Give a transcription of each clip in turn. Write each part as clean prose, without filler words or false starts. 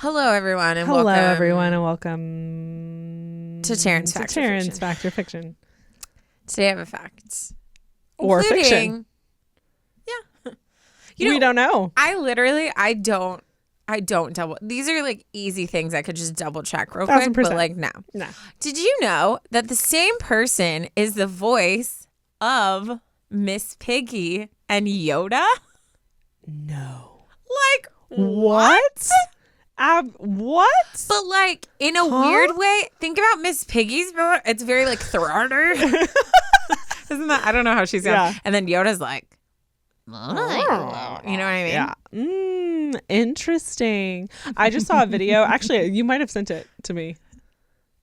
Hello, everyone, and Hello, welcome everyone, and welcome to Taryne's Factor Fiction. Today I have a fact. Or fiction. Yeah. We don't know. I don't double. These are like easy things I could just double check real quick. 1000%. But like, no. Did you know that the same person is the voice of Miss Piggy and Yoda? No. Like, what? What? But like in a weird way, think about Miss Piggy's voice. It's very like throater. Isn't that? I don't know how she sounds. Yeah. And then Yoda's like, you know what I mean? Yeah. Interesting. I just saw a video. Actually, you might have sent it to me.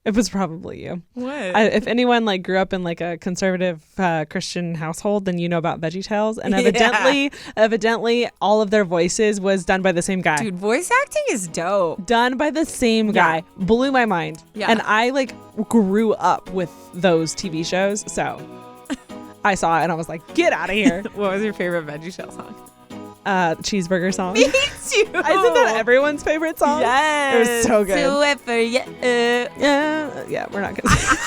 It was probably you. What? If anyone like grew up in like a conservative Christian household, then you know about VeggieTales. And evidently, all of their voices was done by the same guy. Dude, voice acting is dope. Done by the same guy. Blew my mind. Yeah. And I like grew up with those TV shows, so I saw it and I was like, get out of here. What was your favorite VeggieTales song? Cheeseburger song. Me too. Isn't that everyone's favorite song? Yes. It was so good. Do it for you. Yeah, we're not gonna sing.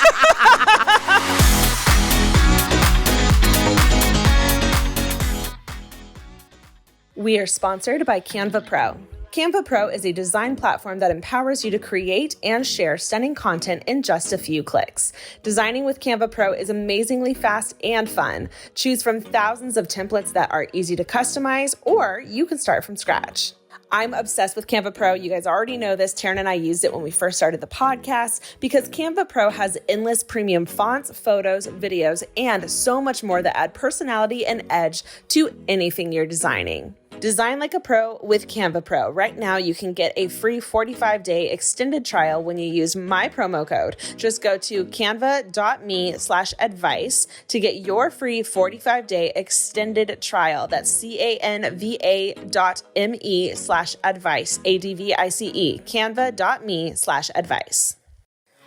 We are sponsored by Canva Pro. Canva Pro is a design platform that empowers you to create and share stunning content in just a few clicks. Designing with Canva Pro is amazingly fast and fun. Choose from thousands of templates that are easy to customize, or you can start from scratch. I'm obsessed with Canva Pro. You guys already know this. Taryne and I used it when we first started the podcast because Canva Pro has endless premium fonts, photos, videos, and so much more that add personality and edge to anything you're designing. Design like a pro with Canva Pro. Right now, you can get a free 45-day extended trial when you use my promo code. Just go to canva.me/advice to get your free 45-day extended trial. That's canva.me/advice, ADVICE, canva.me/advice.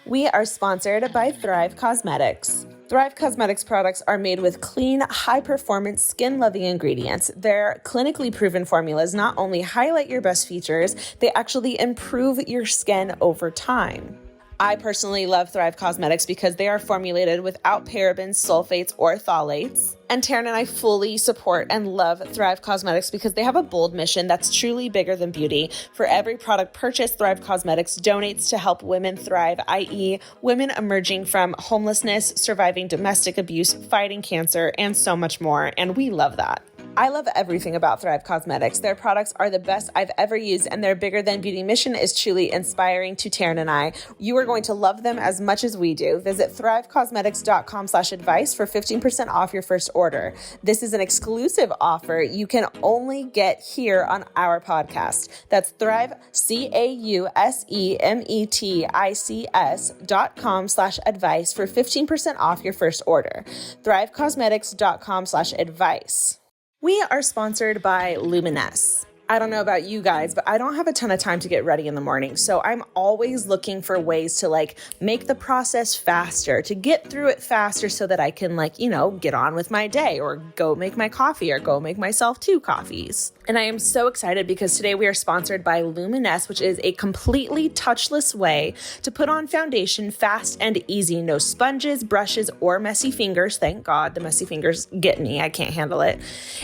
We are sponsored by Thrive Cosmetics. Thrive Cosmetics products are made with clean, high-performance, skin-loving ingredients. Their clinically proven formulas not only highlight your best features, they actually improve your skin over time. I personally love Thrive Cosmetics because they are formulated without parabens, sulfates, or phthalates. And Taryne and I fully support and love Thrive Cosmetics because they have a bold mission that's truly bigger than beauty. For every product purchased, Thrive Cosmetics donates to help women thrive, i.e., women emerging from homelessness, surviving domestic abuse, fighting cancer, and so much more. And we love that. I love everything about Thrive Cosmetics. Their products are the best I've ever used, and their bigger than beauty mission is truly inspiring to Taryne and I. You are going to love them as much as we do. Visit thrivecosmetics.com/advice for 15% off your first order. This is an exclusive offer you can only get here on our podcast. That's Thrive, CAUSEMETICS.com/advice for 15% off your first order. thrivecosmetics.com/advice. We are sponsored by Luminous. I don't know about you guys, but I don't have a ton of time to get ready in the morning. So I'm always looking for ways to like make the process faster, to get through it faster so that I can get on with my day or go make my coffee or go make myself 2 coffees. And I am so excited because today we are sponsored by Luminous, which is a completely touchless way to put on foundation fast and easy. No sponges, brushes, or messy fingers. Thank God the messy fingers get me. I can't handle it.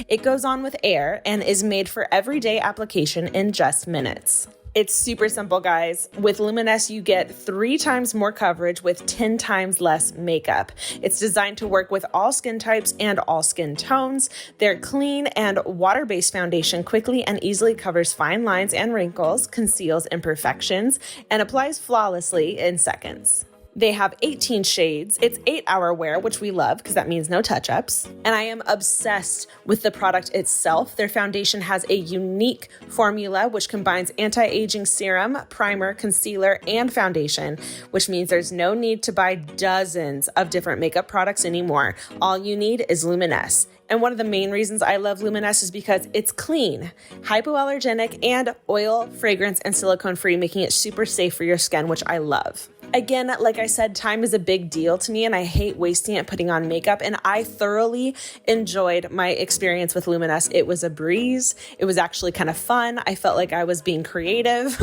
It goes on with air and is made for everyday application in just minutes. It's super simple, guys. With Luminous, you get 3 times more coverage with 10 times less makeup. It's designed to work with all skin types and all skin tones. Their clean and water-based foundation quickly and easily covers fine lines and wrinkles, conceals imperfections, and applies flawlessly in seconds. They have 18 shades. It's 8-hour wear, which we love because that means no touch-ups. And I am obsessed with the product itself. Their foundation has a unique formula which combines anti-aging serum, primer, concealer, and foundation, which means there's no need to buy dozens of different makeup products anymore. All you need is Luminous. And one of the main reasons I love Luminous is because it's clean, hypoallergenic, and oil, fragrance, and silicone-free, making it super safe for your skin, which I love. Again, like I said, time is a big deal to me and I hate wasting it putting on makeup. And I thoroughly enjoyed my experience with Luminous. It was a breeze. It was actually kind of fun. I felt like I was being creative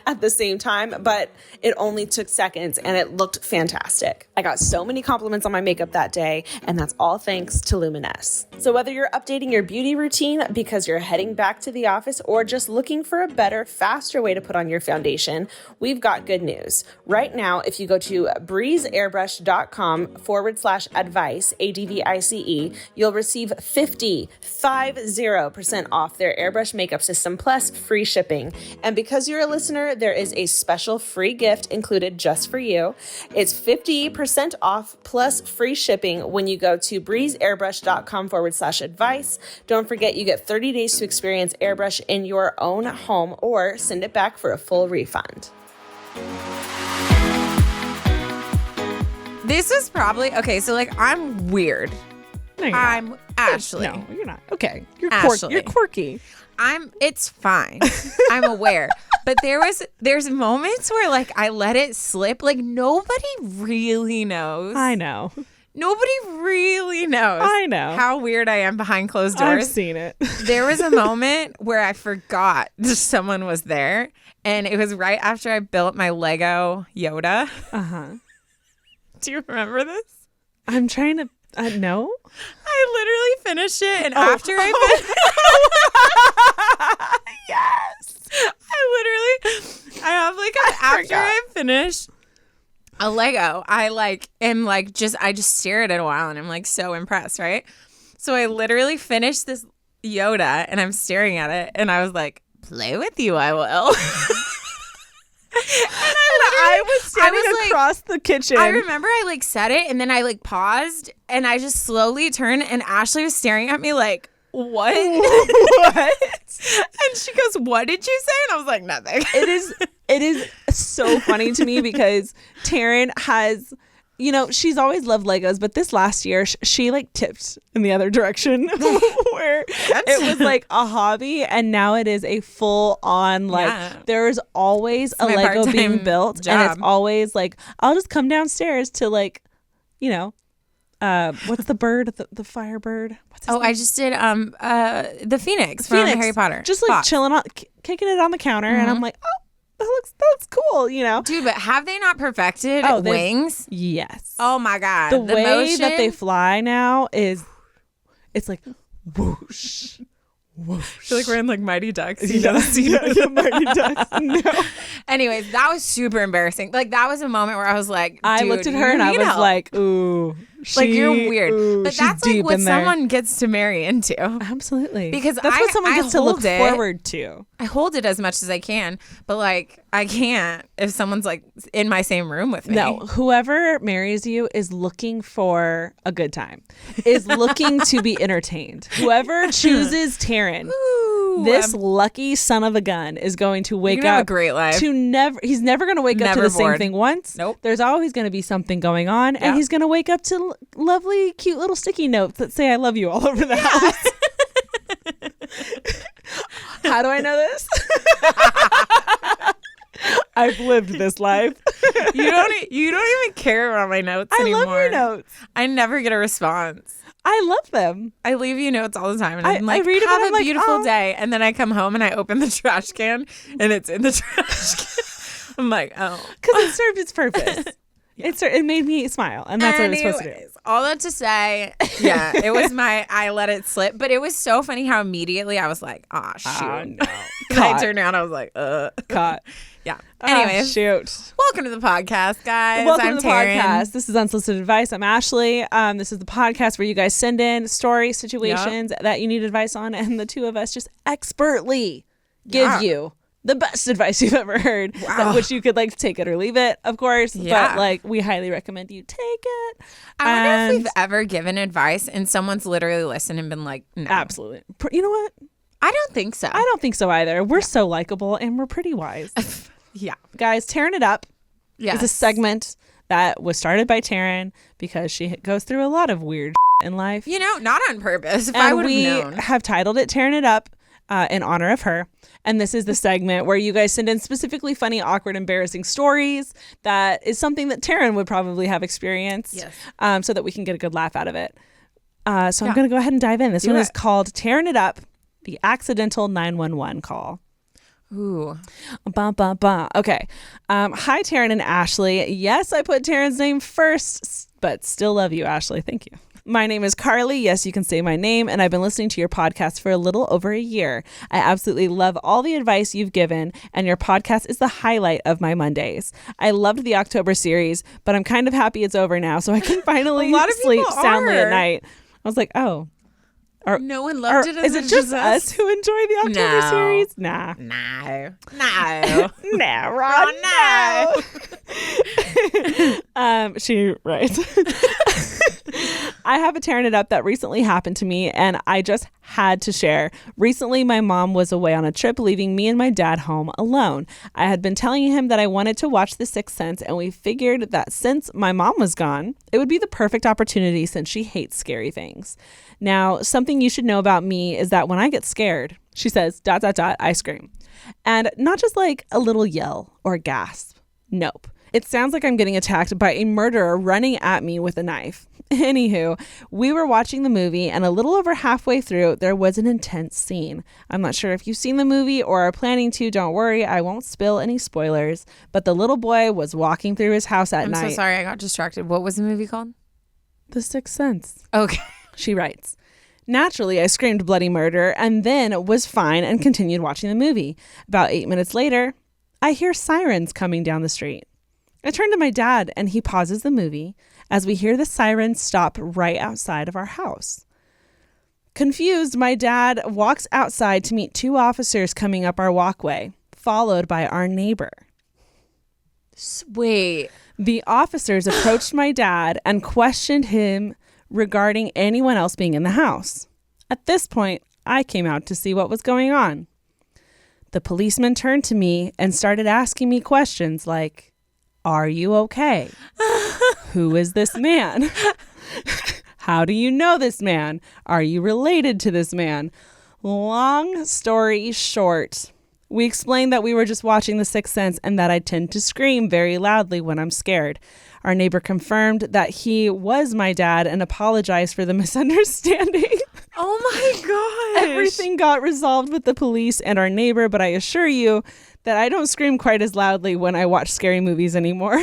at the same time, but it only took seconds and it looked fantastic. I got so many compliments on my makeup that day, and that's all thanks to Luminous. So whether you're updating your beauty routine because you're heading back to the office or just looking for a better, faster way to put on your foundation, we've got good news. Right now, if you go to breezeairbrush.com/advice, ADVICE, you'll receive 50% off their airbrush makeup system plus free shipping. And because you're a listener, there is a special free gift included just for you. It's 50% off plus free shipping when you go to breezeairbrush.com/advice. Don't forget, you get 30 days to experience airbrush in your own home or send it back for a full refund. This is probably okay. So like, I'm weird. No, I'm Ashley. No, you're not. Okay, you're Ashley. quirky. It's fine. I'm aware. But there's moments where like I let it slip. Like nobody really knows. I know. Nobody really knows. I know how weird I am behind closed doors. I've seen it. There was a moment where I forgot someone was there, and it was right after I built my Lego Yoda. Do you remember this? I'm trying to. No. I literally finished it, and after I finished, yes, I have like after I finish a Lego, I just stare at it a while, and I'm like so impressed, right? So I literally finished this Yoda, and I'm staring at it, and I was like, "Play with you, I will." I was standing across the kitchen. I remember I like said it, and then I like paused, and I just slowly turned, and Ashley was staring at me like, "What?" What? And she goes, "What did you say?" And I was like, "Nothing." It is so funny to me because Taryne has, you know, she's always loved Legos, but this last year she like tipped in the other direction where it was like a hobby, and now it is a full on there's always a Lego being built job. And it's always like, I'll just come downstairs to like, you know, what's the bird, the firebird? What's his name? I just did the Phoenix from Harry Potter. Just like chilling on, kicking it on the counter, and I'm like, oh, that's cool, you know. Dude, but have they not perfected wings? Yes. Oh my God. The way motion that they fly now is, it's like whoosh. Whoosh. I feel like we're in like Mighty Ducks. Mighty Ducks. No. Anyways, that was super embarrassing. Like that was a moment where I was like, I looked at her and I was like, ooh. Like you're weird. But that's like what someone gets to marry into. Absolutely. Because that's what someone gets to look forward to. I hold it as much as I can, but like I can't if someone's like in my same room with me. No, whoever marries you is looking for a good time, is looking to be entertained. Whoever chooses Taryne, this lucky son of a gun is going to wake up. Have a great life. He's never going to wake up to the same thing once. Nope. There's always going to be something going on, and he's going to wake up to lovely, cute little sticky notes that say "I love you" all over the house. How do I know this? I've lived this life. You don't even care about my notes anymore. I love your notes. I never get a response. I love them. I leave you notes all the time, and I'm like, I read them, have and a beautiful day, and then I come home and I open the trash can, and it's in the trash can. I'm like, oh, because it served its purpose. It made me smile, and that's what it was supposed to do. All that to say, it was I let it slip, but it was so funny how immediately I was like, oh, shoot. No. And I turned around, I was like, Caught. Yeah. Anyways, shoot. Welcome to the podcast, guys. Welcome I'm to the Taryne. podcast. This is Unsolicited Advice. I'm Ashley. This is the podcast where you guys send in story situations that you need advice on, and the two of us just expertly give you the best advice you've ever heard, which you could like take it or leave it, of course, but like we highly recommend you take it. I wonder if we've ever given advice and someone's literally listened and been like, no. Absolutely. You know what? I don't think so. I don't think so either. We're so likable and we're pretty wise. Guys, Tearing It Up is a segment that was started by Taryne because she goes through a lot of weird in life. You know, not on purpose. If and I would have known. We have titled it Tearing It Up. in honor of her. And this is the segment where you guys send in specifically funny, awkward, embarrassing stories that is something that Taryne would probably have experienced. Yes. So that we can get a good laugh out of it. So I'm going to go ahead and dive in. This one is called Tearing It Up, the Accidental 911 Call. Ooh. Bah, bah, bah. Okay. Hi, Taryne and Ashley. Yes, I put Taryne's name first, but still love you, Ashley. Thank you. My name is Carly. Yes, you can say my name, and I've been listening to your podcast for a little over a year. I absolutely love all the advice you've given, and your podcast is the highlight of my Mondays. I loved the October series, but I'm kind of happy it's over now, so I can finally sleep soundly at night. I was like, oh. No one loved it as Is it just us who enjoy the October series? Nah. No. Nah, Ron, no. She writes. I have a Tearing It Up that recently happened to me, and I just had to share. Recently, my mom was away on a trip, leaving me and my dad home alone. I had been telling him that I wanted to watch The Sixth Sense, and we figured that since my mom was gone, it would be the perfect opportunity since she hates scary things. Now, something you should know about me is that when I get scared, she says, ... I scream. And not just like a little yell or gasp. Nope. It sounds like I'm getting attacked by a murderer running at me with a knife. Anywho, we were watching the movie, and a little over halfway through, there was an intense scene. I'm not sure if you've seen the movie or are planning to. Don't worry, I won't spill any spoilers. But the little boy was walking through his house at night. I'm so sorry, I got distracted. What was the movie called? The Sixth Sense. Okay. She writes, naturally, I screamed bloody murder and then was fine and continued watching the movie. About 8 minutes later, I hear sirens coming down the street. I turn to my dad, and he pauses the movie as we hear the sirens stop right outside of our house. Confused, my dad walks outside to meet 2 officers coming up our walkway, followed by our neighbor. Wait. The officers approached my dad and questioned him regarding anyone else being in the house. At this point, I came out to see what was going on. The policeman turned to me and started asking me questions like, are you okay? Who is this man? How do you know this man? Are you related to this man? Long story short, we explained that we were just watching The Sixth Sense and that I tend to scream very loudly when I'm scared. Our neighbor confirmed that he was my dad and apologized for the misunderstanding. Oh my gosh. Everything got resolved with the police and our neighbor, but I assure you that I don't scream quite as loudly when I watch scary movies anymore.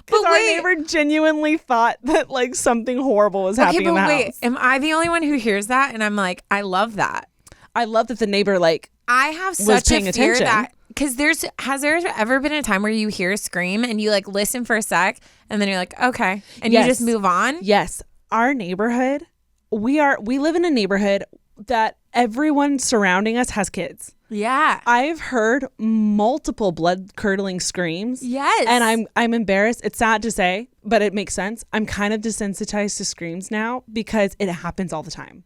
Because our neighbor genuinely thought that like something horrible was happening in the house. Am I the only one who hears that? And I'm like, I love that. I love that the neighbor like I have such a fear that because has there ever been a time where you hear a scream and you like listen for a sec and then you're like, okay, and you just move on? Yes. Our neighborhood, we live in a neighborhood that everyone surrounding us has kids. Yeah. I've heard multiple blood-curdling screams. Yes. And I'm embarrassed. It's sad to say, but it makes sense. I'm kind of desensitized to screams now because it happens all the time.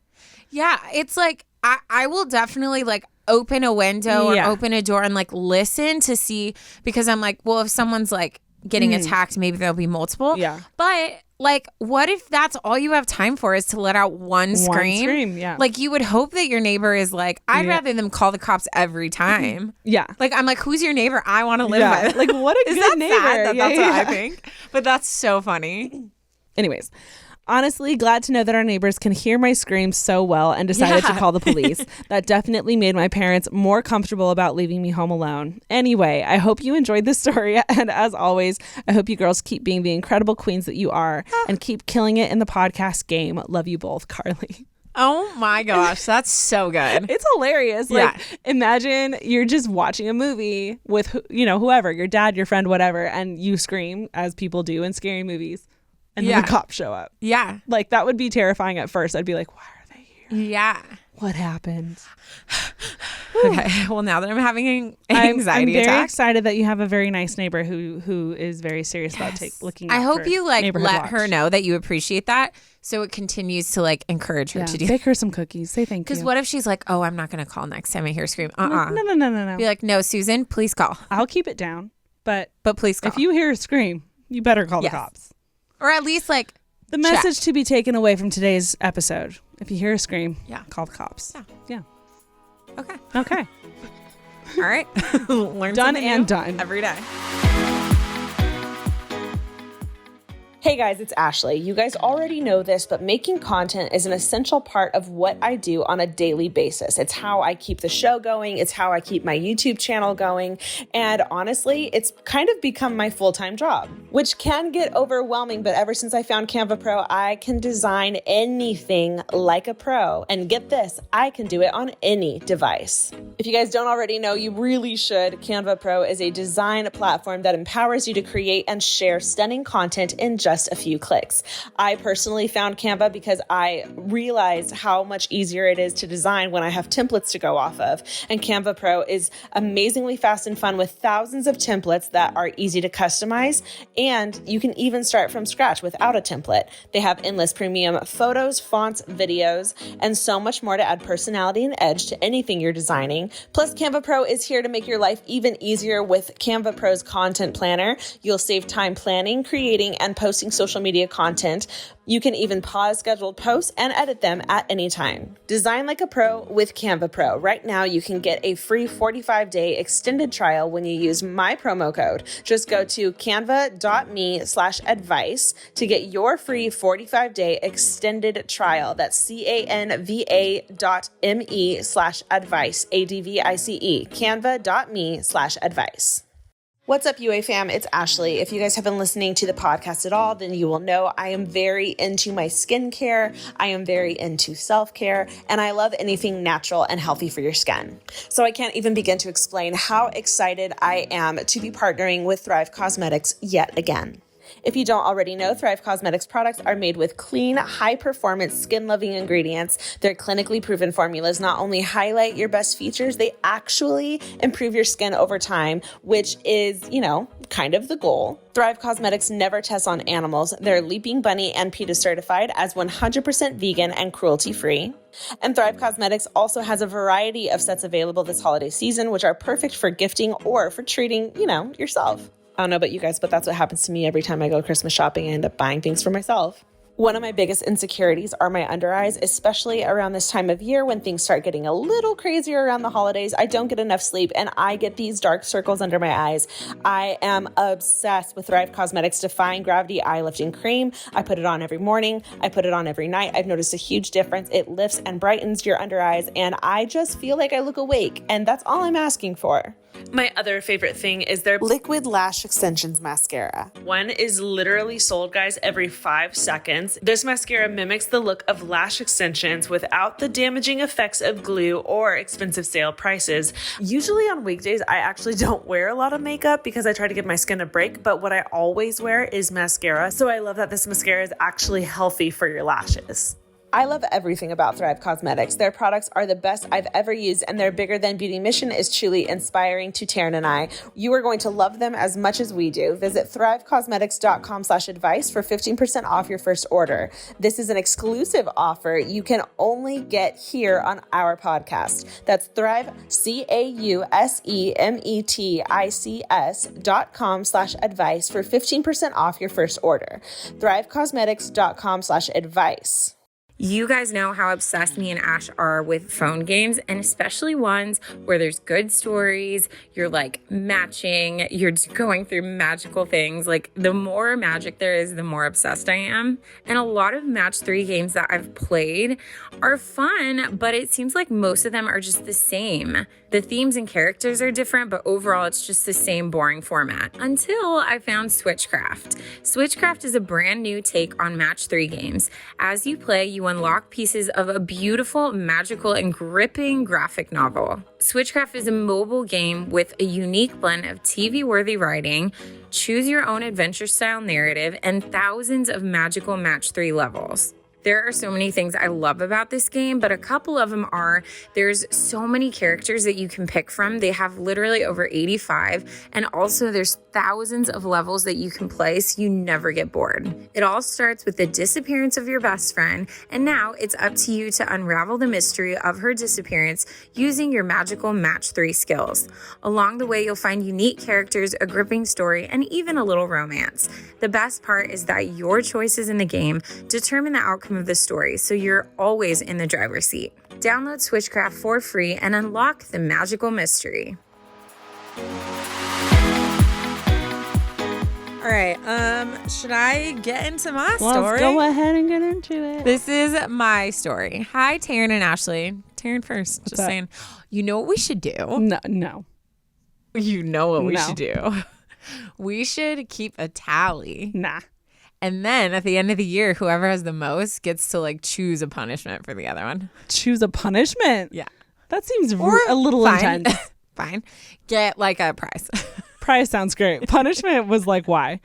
Yeah. It's like I will definitely like open a window or open a door and like listen to see, because I'm like, well, if someone's like getting attacked, maybe there'll be multiple. Yeah. But like, what if that's all you have time for is to let out one scream? Yeah. Like, you would hope that your neighbor is like, I'd rather them call the cops every time. Yeah. Like, I'm like, who's your neighbor? I want to live by them. Like, what a is good that neighbor. Sad that's what I think. But that's so funny. Anyways, honestly, glad to know that our neighbors can hear my screams so well and decided to call the police. That definitely made my parents more comfortable about leaving me home alone. Anyway, I hope you enjoyed this story. And as always, I hope you girls keep being the incredible queens that you are and keep killing it in the podcast game. Love you both, Carly. Oh my gosh, that's so good. It's hilarious. Like, imagine you're just watching a movie with, whoever, your dad, your friend, whatever, and you scream as people do in scary movies. And then the cops show up. Yeah. Like, that would be terrifying at first. I'd be like, why are they here? Yeah. What happened? Okay. Well, now that I'm having anxiety I'm very attacks. excited that you have a very nice neighbor who is very serious about looking out I hope for you like let her watch. know that you appreciate that, so it continues to like encourage her to do. Bake her some cookies. Say thank you. Because what if she's like, oh, I'm not going to call next time I hear a scream? No. Be like, no, Susan, please call. I'll keep it down. But please call. If you hear a scream, you better call the cops. Or at least like The message to be taken away from today's episode. If you hear a scream, call the cops. Yeah. Okay. Okay. All right. Learn done something and new done. every day. Hey guys, it's Ashley. You guys already know this, but making content is an essential part of what I do on a daily basis. It's how I keep the show going. It's how I keep my YouTube channel going. And honestly, it's kind of become my full-time job, which can get overwhelming. But ever since I found Canva Pro, I can design anything like a pro. And get this, I can do it on any device. If you guys don't already know, you really should. Canva Pro is a design platform that empowers you to create and share stunning content in just a few clicks. I personally found Canva because I realized how much easier it is to design when I have templates to go off of. And Canva Pro is amazingly fast and fun with thousands of templates that are easy to customize. And you can even start from scratch without a template. They have endless premium photos, fonts, videos, and so much more to add personality and edge to anything you're designing. Plus, Canva Pro is here to make your life even easier with Canva Pro's content planner. You'll save time planning, creating, and posting social media content. You can even pause scheduled posts and edit them at any time. Design like a pro with Canva Pro. Right now, you can get a free 45-day extended trial when you use my promo code. Just go to canva.me/advice to get your free 45-day extended trial. That's canva.me/advice, ADVICE, canva.me/advice. What's up, UA fam? It's Ashley. If you guys have been listening to the podcast at all, then you will know I am very into my skincare. I am very into self-care, and I love anything natural and healthy for your skin. So I can't even begin to explain how excited I am to be partnering with Thrive Cosmetics yet again. If you don't already know, Thrive Cosmetics products are made with clean, high-performance, skin-loving ingredients. Their clinically proven formulas not only highlight your best features, they actually improve your skin over time, which is, kind of the goal. Thrive Cosmetics never tests on animals. They're Leaping Bunny and PETA certified as 100% vegan and cruelty-free. And Thrive Cosmetics also has a variety of sets available this holiday season, which are perfect for gifting or for treating, yourself. I don't know about you guys, but that's what happens to me every time I go Christmas shopping. I end up buying things for myself. One of my biggest insecurities are my under eyes, especially around this time of year when things start getting a little crazier around the holidays. I don't get enough sleep and I get these dark circles under my eyes. I am obsessed with Thrive Cosmetics Defying Gravity Eye Lifting Cream. I put it on every morning. I put it on every night. I've noticed a huge difference. It lifts and brightens your under eyes and I just feel like I look awake, and that's all I'm asking for. My other favorite thing is their Liquid Lash Extensions Mascara. One is literally sold, guys, every 5 seconds. This mascara mimics the look of lash extensions without the damaging effects of glue or expensive sale prices. Usually on weekdays, I actually don't wear a lot of makeup because I try to give my skin a break, but what I always wear is mascara. So I love that this mascara is actually healthy for your lashes. I love everything about Thrive Cosmetics. Their products are the best I've ever used, and their bigger than beauty mission is truly inspiring to Taryne and I. You are going to love them as much as we do. Visit thrivecosmetics.com/advice for 15% off your first order. This is an exclusive offer you can only get here on our podcast. That's Thrive, CAUSEMETICS.com/advice for 15% off your first order. thrivecosmetics.com/advice. You guys know how obsessed me and Ash are with phone games, and especially ones where there's good stories, you're like matching, you're going through magical things. Like the more magic there is, the more obsessed I am. And a lot of match 3 games that I've played are fun, but it seems like most of them are just the same. The themes and characters are different, but overall it's just the same boring format. Until I found Switchcraft. Switchcraft is a brand new take on match 3 games. As you play, you unlock pieces of a beautiful, magical, and gripping graphic novel. Switchcraft is a mobile game with a unique blend of TV-worthy writing, choose your own adventure-style narrative, and thousands of magical match 3 levels. There are so many things I love about this game, but a couple of them are there's so many characters that you can pick from. They have literally over 85, and also there's thousands of levels that you can play, so you never get bored. It all starts with the disappearance of your best friend, and now it's up to you to unravel the mystery of her disappearance using your magical match 3 skills. Along the way, you'll find unique characters, a gripping story, and even a little romance. The best part is that your choices in the game determine the outcome of the story, so you're always in the driver's seat. Download Switchcraft for free and unlock the magical mystery. All right, should I get into my story? Let's go ahead and get into it. This is my story. Hi, Taryne and Ashley. Taryne first, just saying. You know what we should do? No. You know what we should do? We should keep a tally. Nah. And then at the end of the year, whoever has the most gets to like choose a punishment for the other one. Choose a punishment? Yeah. That seems a little intense. Fine. Get like a prize. Prize sounds great. Punishment was like, why?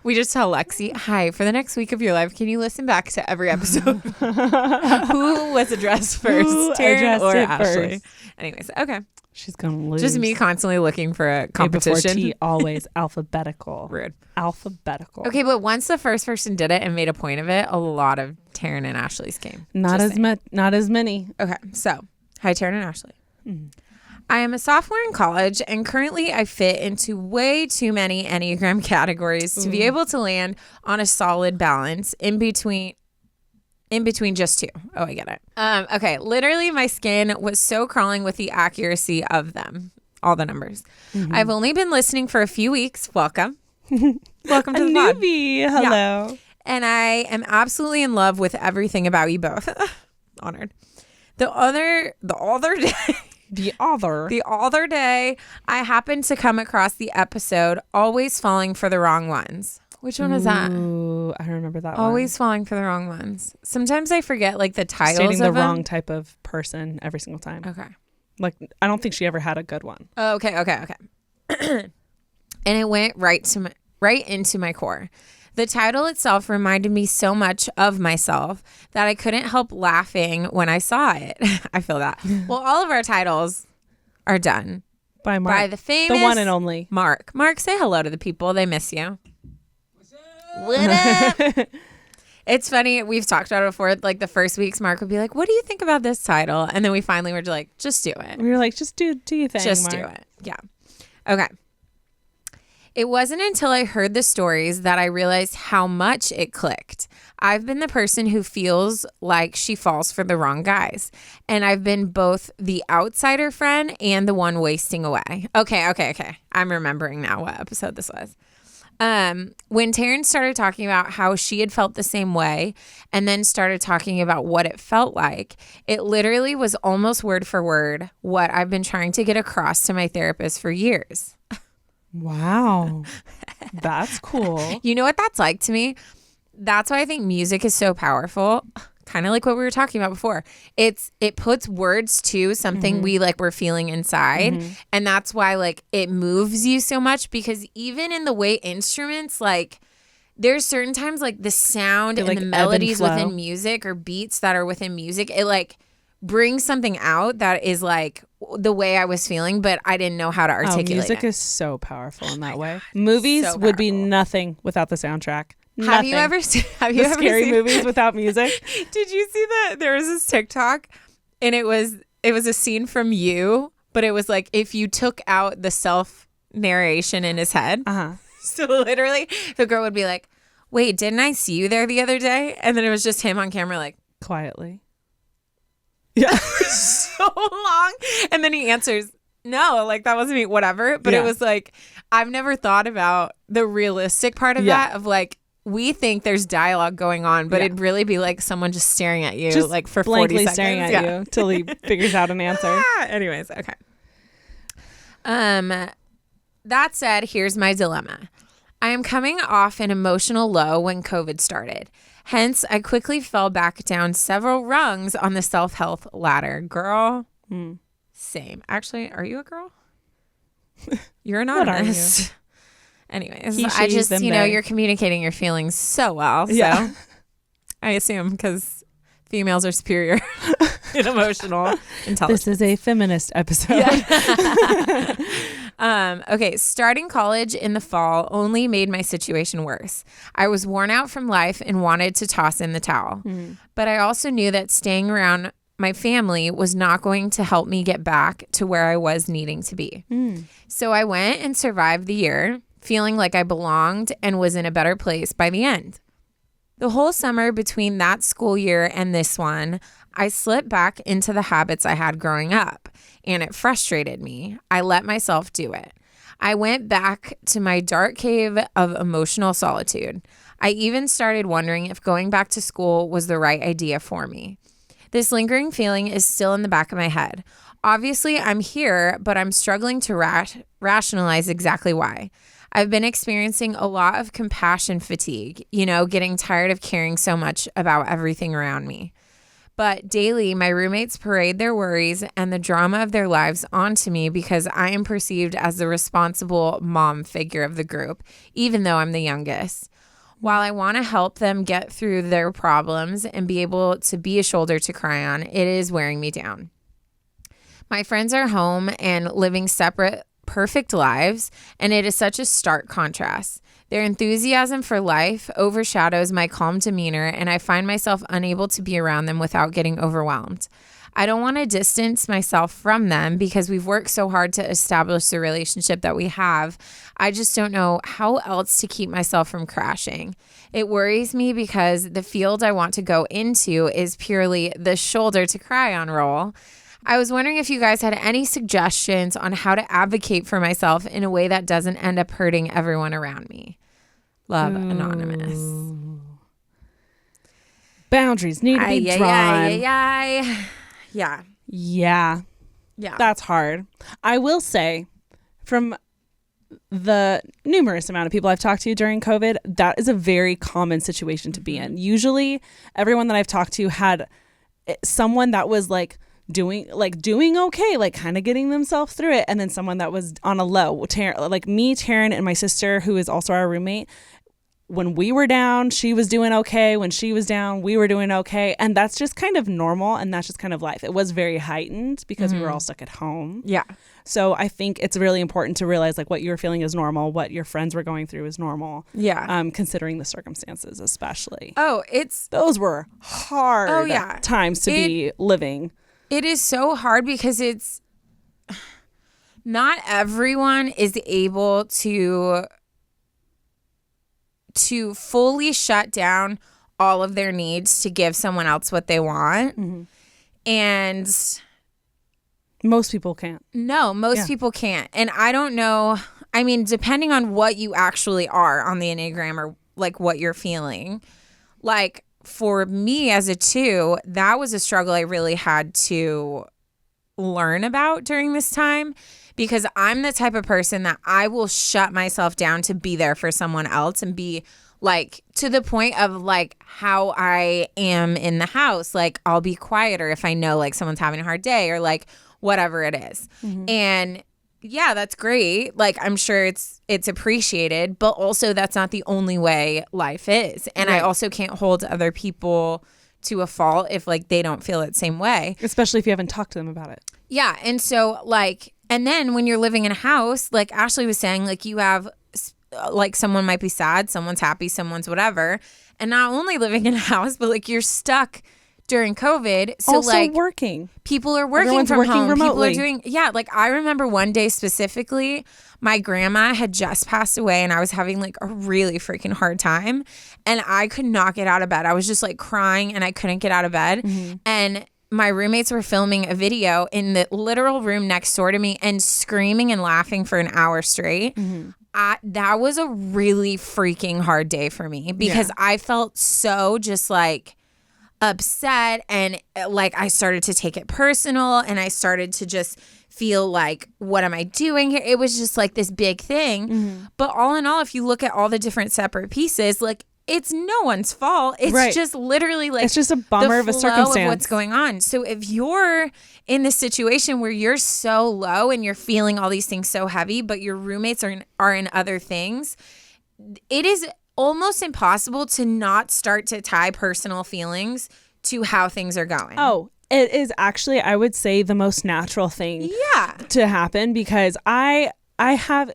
We just tell Lexi, hi, for the next week of your life, can you listen back to every episode? Who was addressed first? Taryne or Ashley? First? Anyways, okay. She's going to lose. Just me constantly looking for a competition. A before T, always alphabetical. Rude. Alphabetical. Okay, but once the first person did it and made a point of it, a lot of Taryne and Ashley's came. Not as many. Okay, so hi, Taryne and Ashley. Mm-hmm. I am a sophomore in college, and currently I fit into way too many Enneagram categories to be able to land on a solid balance in between just 2. Oh, I get it. Okay, literally my skin was so crawling with the accuracy of them, all the numbers. Mm-hmm. I've only been listening for a few weeks. Welcome. Welcome to the pod. Newbie. Hello. Yeah. And I am absolutely in love with everything about you both. Honored. The other day, I happened to come across the episode Always Falling for the Wrong Ones. Which one is that? Ooh, I remember that Always Falling for the Wrong Ones. Sometimes I forget like the titles Stating of the them. wrong type of person every single time. Okay. Like, I don't think she ever had a good one. Oh, okay. And it went right into my core. The title itself reminded me so much of myself that I couldn't help laughing when I saw it. I feel that. Well, all of our titles are done. By Mark. By the famous. The one and only. Mark. Mark, say hello to the people. They miss you. What up? It's funny. We've talked about it before. Like the first weeks, Mark would be like, what do you think about this title? And then we finally were like, just do it. We were like, just do your thing, Just Mark. do it. Yeah. Okay. It wasn't until I heard the stories that I realized how much it clicked. I've been the person who feels like she falls for the wrong guys. And I've been both the outsider friend and the one wasting away. Okay. I'm remembering now what episode this was. When Taryne started talking about how she had felt the same way and then started talking about what it felt like, it literally was almost word for word what I've been trying to get across to my therapist for years. Wow. That's cool. You know what that's like to me? That's why I think music is so powerful. Kind of like what we were talking about before. It puts words to something we like we're feeling inside. And that's why like it moves you so much, because even in the way instruments, like there's certain times like the sound and like the melodies within music or beats that are within music, it like brings something out that is like the way I was feeling, but I didn't know how to articulate music it. is so powerful in that way. Movies would be nothing without the soundtrack. Nothing. Have you ever seen scary movies without music? Did you see that there was this TikTok and it was a scene from You, but it was like if you took out the self narration in his head. So literally the girl would be like, wait, didn't I see you there the other day? And then it was just him on camera like quietly. Yeah. So long. And then he answers, no, like that wasn't me, whatever. But it was like, I've never thought about the realistic part of that, of like, we think there's dialogue going on, but it'd really be like someone just staring at you just like for 40 seconds. Staring at you till he figures out an answer. Anyways, okay. That said, here's my dilemma. I am coming off an emotional low when COVID started. Hence, I quickly fell back down several rungs on the self-health ladder. Girl, same. Actually, are you a girl? You're anonymous. What are you? Anyways, I just, you're communicating your feelings so well. So. Yeah. I assume because females are superior in emotional intelligence. This is a feminist episode. Okay, starting college in the fall only made my situation worse. I was worn out from life and wanted to toss in the towel. But I also knew that staying around my family was not going to help me get back to where I was needing to be. So I went and survived the year, feeling like I belonged and was in a better place by the end. The whole summer between that school year and this one, I slipped back into the habits I had growing up, and it frustrated me. I let myself do it. I went back to my dark cave of emotional solitude. I even started wondering if going back to school was the right idea for me. This lingering feeling is still in the back of my head. Obviously, I'm here, but I'm struggling to rationalize exactly why. I've been experiencing a lot of compassion fatigue, getting tired of caring so much about everything around me. But daily, my roommates parade their worries and the drama of their lives onto me because I am perceived as the responsible mom figure of the group, even though I'm the youngest. While I want to help them get through their problems and be able to be a shoulder to cry on, it is wearing me down. My friends are home and living separate, perfect lives, and it is such a stark contrast. Their enthusiasm for life overshadows my calm demeanor, and I find myself unable to be around them without getting overwhelmed. I don't want to distance myself from them because we've worked so hard to establish the relationship that we have. I just don't know how else to keep myself from crashing. It worries me because the field I want to go into is purely the shoulder to cry on role. I was wondering if you guys had any suggestions on how to advocate for myself in a way that doesn't end up hurting everyone around me. Love, Anonymous. Boundaries need to be drawn. Yeah. That's hard. I will say, from the numerous amount of people I've talked to during COVID, that is a very common situation to be in. Usually, everyone that I've talked to had someone that was doing okay, kind of getting themselves through it, and then someone that was on a low. Like me, Taryne, and my sister, who is also our roommate. When we were down, she was doing okay. When she was down, we were doing okay. And that's just kind of normal, and that's just kind of life. It was very heightened because we were all stuck at home. Yeah. So I think it's really important to realize what you're feeling is normal, what your friends were going through is normal. Yeah. Considering the circumstances, especially. Those were hard times to be living. It is so hard because it's not everyone is able to fully shut down all of their needs to give someone else what they want. And most people can't. No, most people can't. And I don't know. I mean, depending on what you actually are on the Enneagram or what you're feeling, for me as a 2, that was a struggle I really had to learn about during this time, because I'm the type of person that I will shut myself down to be there for someone else and be to the point of how I am in the house. I'll be quieter if I know someone's having a hard day or whatever it is. And yeah, that's great. I'm sure it's appreciated, but also that's not the only way life is. And I also can't hold other people to a fault if they don't feel it same way. Especially if you haven't talked to them about it. Yeah. And so and then when you're living in a house, like Ashley was saying, you have someone might be sad, someone's happy, someone's whatever. And not only living in a house, but you're stuck during COVID. So also working. People are working Everyone's from working home. remotely. People are doing, I remember one day specifically, my grandma had just passed away and I was having a really freaking hard time. And I could not get out of bed. I was just crying and I couldn't get out of bed. And my roommates were filming a video in the literal room next door to me and screaming and laughing for an hour straight. That was a really freaking hard day for me because I felt so just upset, and I started to take it personal, and I started to just feel what am I doing here? It was just this big thing. But all in all, if you look at all the different separate pieces, it's no one's fault. It's just literally it's just a bummer of a circumstance of what's going on. So if you're in this situation where you're so low and you're feeling all these things so heavy, but your roommates are in other things, it is almost impossible to not start to tie personal feelings to how things are going. Oh, it is actually, I would say, the most natural thing to happen, because I have,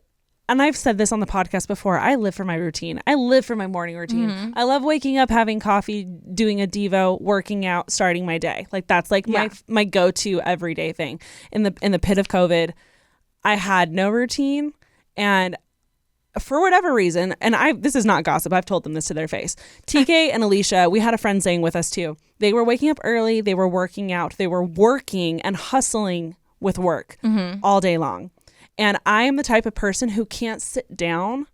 and I've said this on the podcast before, I live for my routine. I live for my morning routine. Mm-hmm. I love waking up, having coffee, doing a Devo, working out, starting my day. Like that's like my go-to everyday thing. In the pit of COVID, I had no routine, and for whatever reason, and this is not gossip, I've told them this to their face. TK and Alicia, we had a friend staying with us too. They were waking up early, they were working out, they were working and hustling with work all day long. And I am the type of person who can't sit down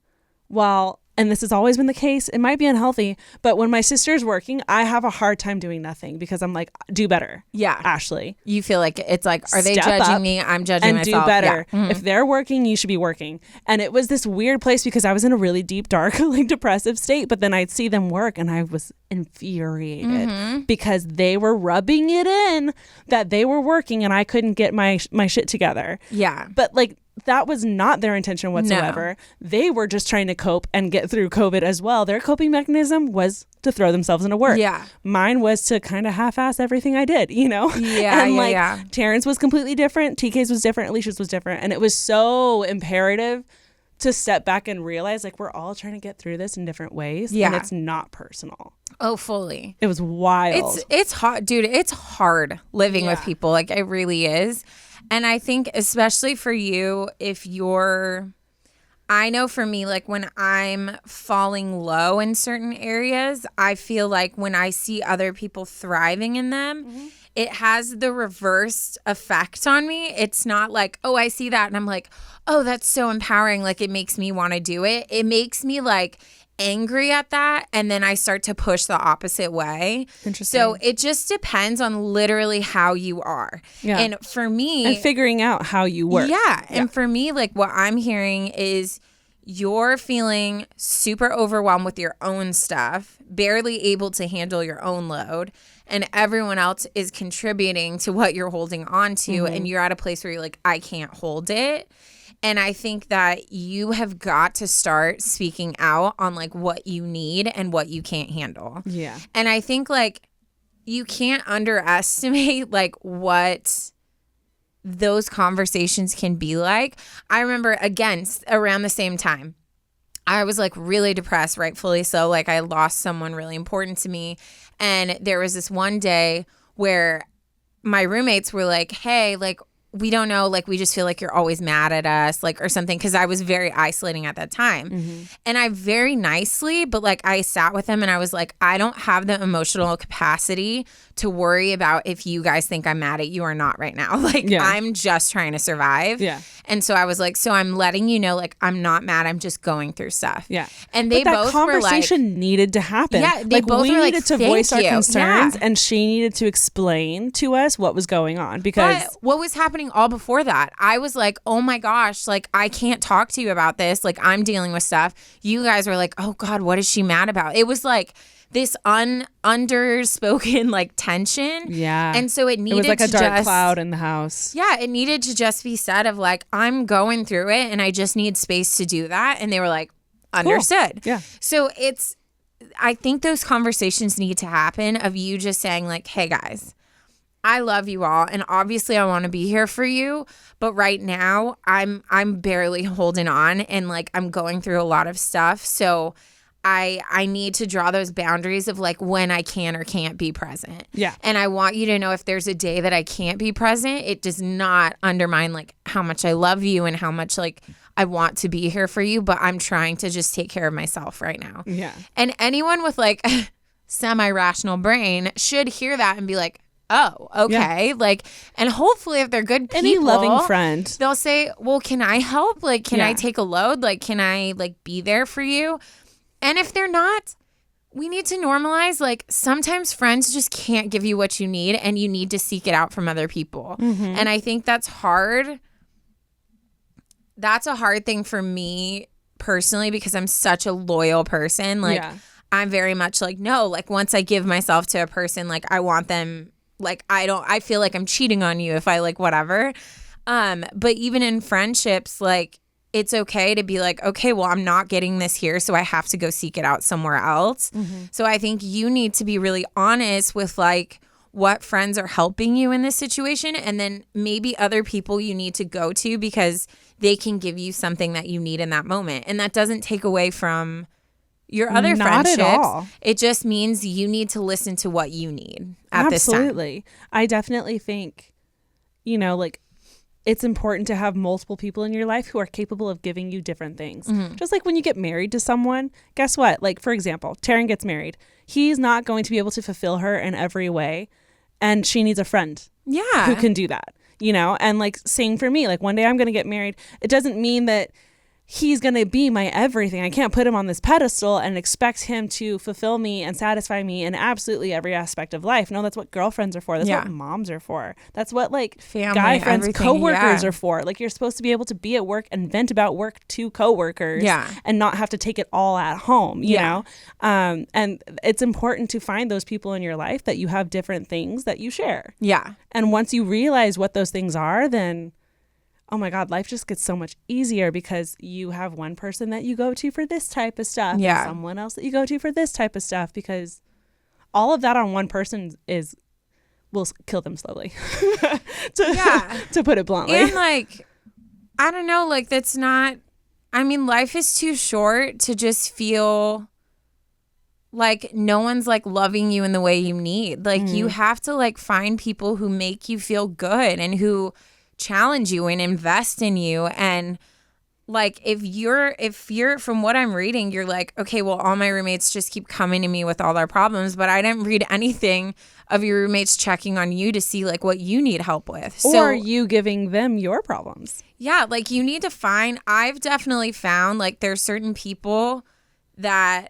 while, and this has always been the case, it might be unhealthy, but when my sister's working, I have a hard time doing nothing because I'm like, do better. Yeah. Ashley. You feel like it's like, are they judging me? I'm judging myself. And do better. Yeah. Mm-hmm. If they're working, you should be working. And it was this weird place because I was in a really deep, dark, like depressive state, but then I'd see them work and I was infuriated because they were rubbing it in that they were working and I couldn't get my shit together. Yeah. But like, that was not their intention whatsoever. No. They were just trying to cope and get through COVID as well. Their coping mechanism was to throw themselves into work. Yeah. Mine was to kind of half-ass everything I did, you know? Yeah, and Taryne's was completely different. TK's was different. Alicia's was different. And it was so imperative to step back and realize like we're all trying to get through this in different ways. Yeah. And it's not personal. Oh, fully. It was wild. It's hard, dude. It's hard living with people. Like it really is. And I think especially for you, I know for me, like when I'm falling low in certain areas, I feel like when I see other people thriving in them, it has the reverse effect on me. It's not like, oh, I see that and I'm like, oh, that's so empowering. Like it makes me want to do it. It makes me like angry at that, and then I start to push the opposite way. Interesting. So it just depends on literally how you are. Yeah. And for me, and figuring out how you work. Yeah. And for me, like what I'm hearing is you're feeling super overwhelmed with your own stuff, barely able to handle your own load, and everyone else is contributing to what you're holding on to, and you're at a place where you're like, I can't hold it. And I think that you have got to start speaking out on like what you need and what you can't handle. Yeah. And I think like you can't underestimate like what those conversations can be like. I remember again around the same time, I was like really depressed, rightfully so. Like I lost someone really important to me. And there was this one day where my roommates were like, hey, like, we don't know, like, we just feel like you're always mad at us, like, or something, because I was very isolating at that time. And I very nicely, but like, I sat with him and I was like, I don't have the emotional capacity to worry about if you guys think I'm mad at you or not right now. Like, I'm just trying to survive. Yeah. And so I was like, so I'm letting you know, like, I'm not mad. I'm just going through stuff. Yeah. And they both were like, conversation needed to happen. Yeah. They both we needed to voice our concerns, and she needed to explain to us what was going on, because what was happening all before that, I was like, oh my gosh, like, I can't talk to you about this. Like, I'm dealing with stuff. You guys were like, oh God, what is she mad about? It was like this underspoken like tension. Yeah. And so it was like a dark cloud in the house. Yeah. It needed to just be said of like, I'm going through it and I just need space to do that. And they were like, understood. Cool. Yeah. So I think those conversations need to happen of you just saying like, hey guys, I love you all, and obviously I want to be here for you, but right now I'm barely holding on, and like I'm going through a lot of stuff. So I need to draw those boundaries of like when I can or can't be present. Yeah. And I want you to know if there's a day that I can't be present, it does not undermine like how much I love you and how much like I want to be here for you, but I'm trying to just take care of myself right now. Yeah. And anyone with like semi-rational brain should hear that and be like, oh, okay. Yeah. Like, and hopefully if they're good people, any loving friend, they'll say, well, can I help? Like, can I take a load? Like, can I like be there for you? And if they're not, we need to normalize, like, sometimes friends just can't give you what you need and you need to seek it out from other people. And I think that's hard. That's a hard thing for me personally because I'm such a loyal person. Like, I'm very much like, no, like, once I give myself to a person, like, I want them, like, I feel like I'm cheating on you if I, like, whatever. But even in friendships, like, it's okay to be like, okay, well, I'm not getting this here, so I have to go seek it out somewhere else. So I think you need to be really honest with like what friends are helping you in this situation, and then maybe other people you need to go to because they can give you something that you need in that moment. And that doesn't take away from your other friendships. Not at all. It just means you need to listen to what you need at this time. Absolutely. I definitely think, you know, like it's important to have multiple people in your life who are capable of giving you different things. Just like when you get married to someone, guess what? Like, for example, Taryne gets married. He's not going to be able to fulfill her in every way. And she needs a friend who can do that, you know? And like same for me, like one day I'm going to get married. It doesn't mean that he's going to be my everything. I can't put him on this pedestal and expect him to fulfill me and satisfy me in absolutely every aspect of life. No, that's what girlfriends are for. That's what moms are for. That's what like family, guy friends, coworkers are for. Like you're supposed to be able to be at work and vent about work to coworkers and not have to take it all at home, you know? And it's important to find those people in your life that you have different things that you share. Yeah. And once you realize what those things are, then oh my God, life just gets so much easier because you have one person that you go to for this type of stuff and someone else that you go to for this type of stuff, because all of that on one person will kill them slowly to put it bluntly. And like, I don't know, like that's not, I mean, life is too short to just feel like no one's like loving you in the way you need. Like you have to like find people who make you feel good and who challenge you and invest in you. And like if you're from what I'm reading, you're like, okay, well, all my roommates just keep coming to me with all their problems, but I didn't read anything of your roommates checking on you to see like what you need help with, or you giving them your problems. Like you need to find, I've definitely found like there's certain people that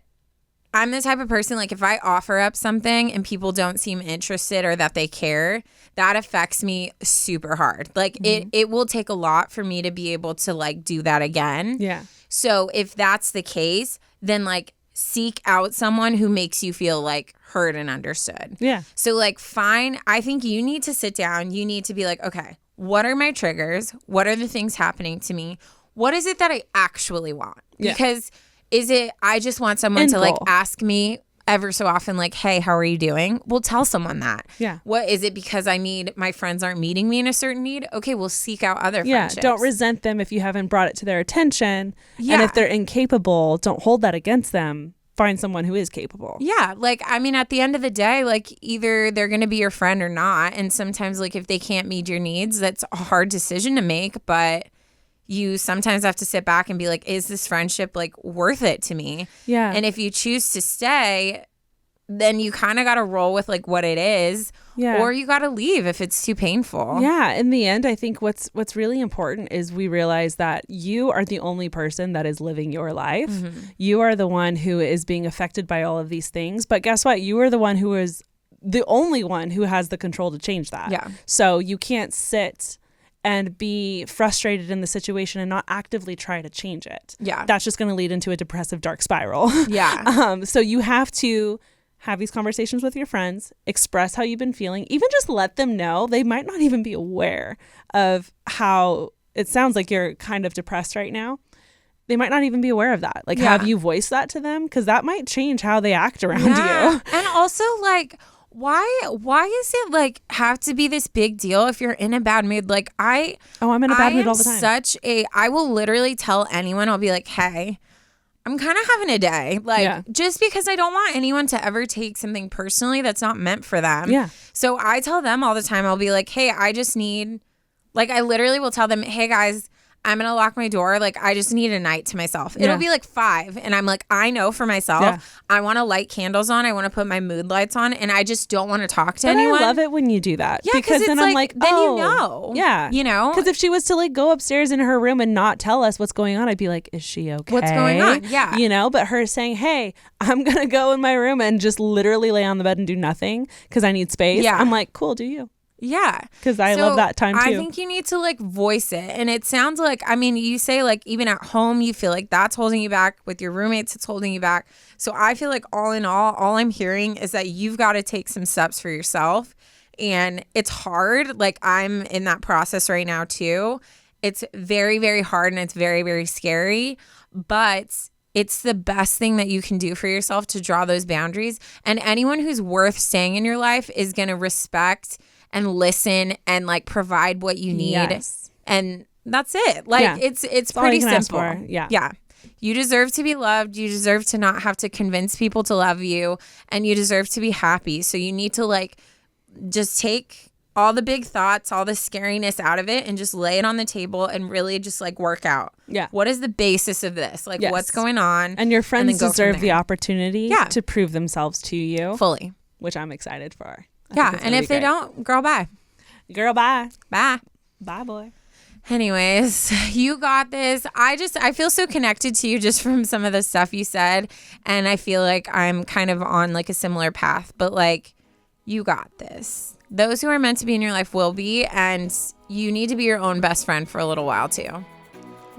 I'm the type of person, like if I offer up something and people don't seem interested or that they care, that affects me super hard. Like it will take a lot for me to be able to like do that again. Yeah. So if that's the case, then like seek out someone who makes you feel like heard and understood. Yeah. So like I think you need to sit down. You need to be like, okay, what are my triggers? What are the things happening to me? What is it that I actually want? Because is it I just want someone to like ask me ever so often, like, hey, how are you doing? Well, tell someone that. Yeah. What is it because my friends aren't meeting me in a certain need? Okay, we'll seek out other friendships. Don't resent them if you haven't brought it to their attention. Yeah. And if they're incapable, don't hold that against them. Find someone who is capable. Yeah. Like, I mean, at the end of the day, like either they're going to be your friend or not. And sometimes like if they can't meet your needs, that's a hard decision to make. But you sometimes have to sit back and be like, is this friendship like worth it to me? Yeah. And if you choose to stay, then you kind of got to roll with like what it is. Yeah. Or you got to leave if it's too painful. Yeah. In the end, I think what's really important is we realize that you are the only person that is living your life. Mm-hmm. You are the one who is being affected by all of these things. But guess what? You are the one who is the only one who has the control to change that. Yeah. So you can't sit and be frustrated in the situation and not actively try to change it. Yeah. That's just going to lead into a depressive, dark spiral. Yeah. So you have to have these conversations with your friends, express how you've been feeling, even just let them know. They might not even be aware of how it sounds like you're kind of depressed right now. They might not even be aware of that. Like, have you voiced that to them? Because that might change how they act around you. And also, like, why is it like have to be this big deal if you're in a bad mood? Like I'm in a bad mood all the time. I will literally tell anyone, I'll be like, hey, I'm kind of having a day. Like just because I don't want anyone to ever take something personally that's not meant for them. Yeah. So I tell them all the time, I'll be like, hey, I just need, like, I literally will tell them, hey guys, I'm going to lock my door. Like, I just need a night to myself. It'll be like 5. And I'm like, I know for myself, I want to light candles on. I want to put my mood lights on. And I just don't want to talk to anyone. I love it when you do that. Yeah, because then I'm like, then you know. Yeah. You know? Because if she was to like go upstairs in her room and not tell us what's going on, I'd be like, is she okay? What's going on? Yeah. You know, but her saying, hey, I'm going to go in my room and just literally lay on the bed and do nothing because I need space. Yeah. I'm like, cool, do you? Yeah. Because I love that time too. I think you need to like voice it. And it sounds like, I mean, you say like even at home, you feel like that's holding you back. With your roommates, it's holding you back. So I feel like all in all I'm hearing is that you've got to take some steps for yourself. And it's hard. Like I'm in that process right now too. It's very, very hard and it's very, very scary, but it's the best thing that you can do for yourself to draw those boundaries. And anyone who's worth staying in your life is going to respect and listen and like provide what you need. Yes. And that's it. Like it's pretty simple. Yeah. You deserve to be loved. You deserve to not have to convince people to love you, and you deserve to be happy. So you need to like just take all the big thoughts, all the scariness out of it and just lay it on the table and really just like work out. Yeah. What is the basis of this? Like what's going on? And your friends deserve the opportunity to prove themselves to you. Fully. Which I'm excited for. And if they don't, girl, bye. Girl, bye. Bye. Bye, boy. Anyways, you got this. I feel so connected to you just from some of the stuff you said. And I feel like I'm kind of on like a similar path, but like you got this. Those who are meant to be in your life will be, and you need to be your own best friend for a little while too.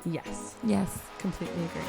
Yes. Yes. Completely agree.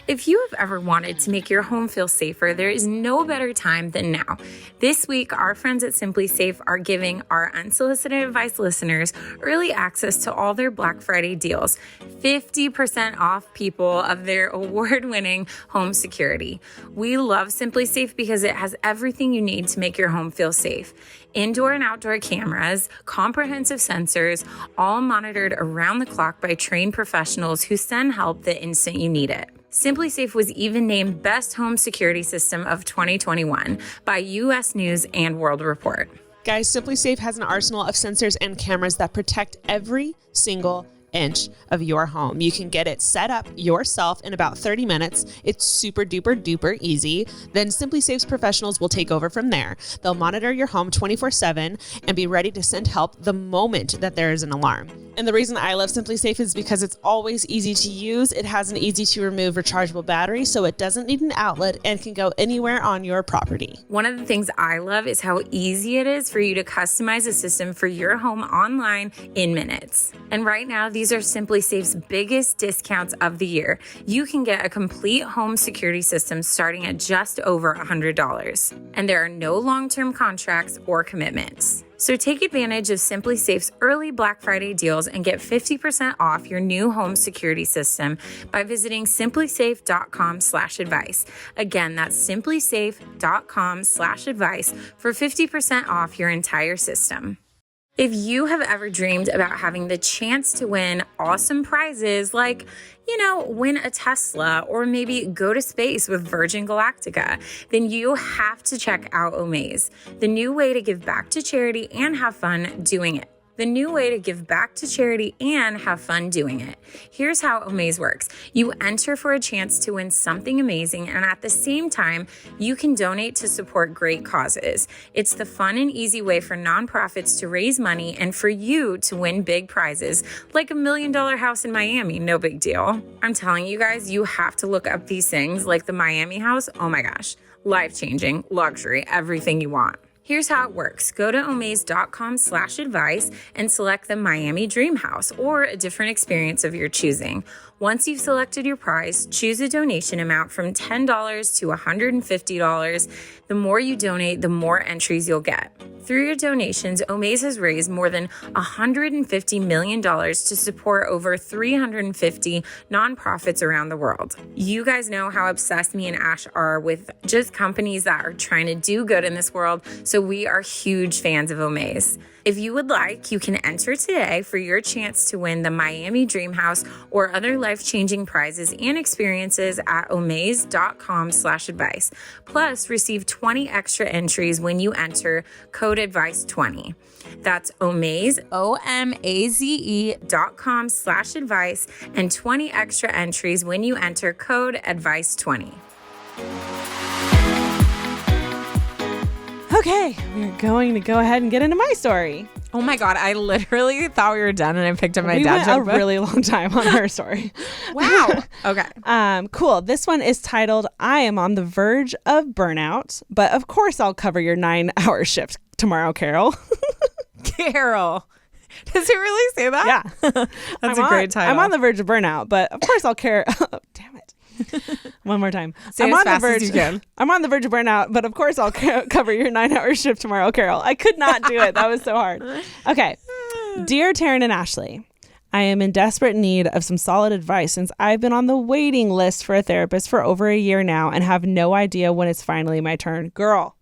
If you have ever wanted to make your home feel safer, there is no better time than now. This week, our friends at Simply Safe are giving our Unsolicited Advice listeners early access to all their Black Friday deals. 50% off people of their award-winning home security. We love Simply Safe because it has everything you need to make your home feel safe. Indoor and outdoor cameras, comprehensive sensors, all monitored around the clock by trained professionals who send help the instant you need it. Simply Safe was even named Best Home Security System of 2021 by U.S. News and World Report. Guys, Simply Safe has an arsenal of sensors and cameras that protect every single inch of your home. You can get it set up yourself in about 30 minutes. It's super duper duper easy. Then Simply Safe's professionals will take over from there. They'll monitor your home 24/7 and be ready to send help the moment that there is an alarm. And the reason I love Simply Safe is because it's always easy to use. It has an easy to remove rechargeable battery, so it doesn't need an outlet and can go anywhere on your property. One of the things I love is how easy it is for you to customize a system for your home online in minutes. And right now, these are Simply Safe's biggest discounts of the year. You can get a complete home security system starting at just over $100. And there are no long-term contracts or commitments. So take advantage of Simply Safe's early Black Friday deals and get 50% off your new home security system by visiting simplysafe.com/advice. Again, that's simplysafe.com/advice for 50% off your entire system. If you have ever dreamed about having the chance to win awesome prizes like, win a Tesla or maybe go to space with Virgin Galactica, then you have to check out Omaze, the new way to give back to charity and have fun doing it. Here's how Omaze works. You enter for a chance to win something amazing, and at the same time, you can donate to support great causes. It's the fun and easy way for nonprofits to raise money and for you to win big prizes, like $1 million house in Miami, no big deal. I'm telling you guys, you have to look up these things, like the Miami house. Oh my gosh, life-changing, luxury, everything you want. Here's how it works. Go to omaze.com/advice and select the Miami Dream House or a different experience of your choosing. Once you've selected your prize, choose a donation amount from $10 to $150. The more you donate, the more entries you'll get. Through your donations, Omaze has raised more than $150 million to support over 350 nonprofits around the world. You guys know how obsessed me and Ash are with just companies that are trying to do good in this world, so we are huge fans of Omaze. If you would like, you can enter today for your chance to win the Miami Dream House or other life-changing prizes and experiences at omaze.com/advice. Plus, receive 20 extra entries when you enter code ADVICE20. That's Omaze, OMAZE.com/advice, and 20 extra entries when you enter code ADVICE20. Okay, we're going to go ahead and get into my story. Oh my God, I literally thought we were done and I picked up my dad's book. We went a really long time on her story. Wow. Okay. Cool. This one is titled, I Am on the Verge of Burnout, but of course I'll cover your 9-hour shift tomorrow, Carol. Carol. Does it really say that? Yeah. That's a great title. I'm on the verge of burnout, but of course I'll care. Damn it. One more time. Say I'm as on the fast as verge. you can. I'm on the verge of burnout, but of course I'll cover your 9-hour shift tomorrow, Carol. I could not do it. That was so hard. Okay. Dear Taryne and Ashley, I am in desperate need of some solid advice since I've been on the waiting list for a therapist for over a year now and have no idea when it's finally my turn. Girl,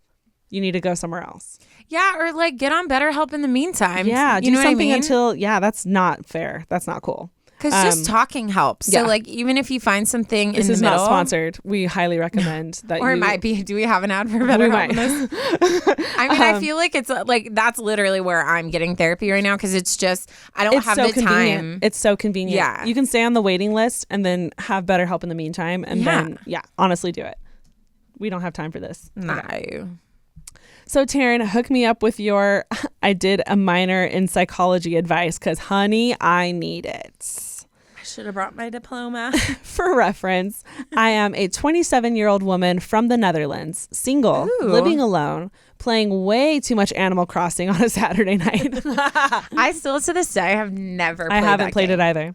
you need to go somewhere else. Yeah, or like get on BetterHelp in the meantime. Yeah, you do know what I something mean? until, that's not fair. That's not cool. Because just talking helps. yeah. So like even if you find something This in the is middle. not sponsored. We highly recommend that Or you. it might be. Do we have an ad for BetterHelp in this? I mean, I feel like it's like that's literally where I'm getting therapy right now because it's just I don't have the convenient. time. It's so convenient. Yeah. You can stay on the waiting list and then have BetterHelp in the meantime. And then, honestly do it. We don't have time for this. No. Okay. So Taryne, hook me up with your I did a minor in psychology advice because, honey, I need it. I should have brought my diploma. For reference, I am a 27-year-old woman from the Netherlands, single, living alone, playing way too much Animal Crossing on a Saturday night. I still to this day have never played I haven't that played game. it either.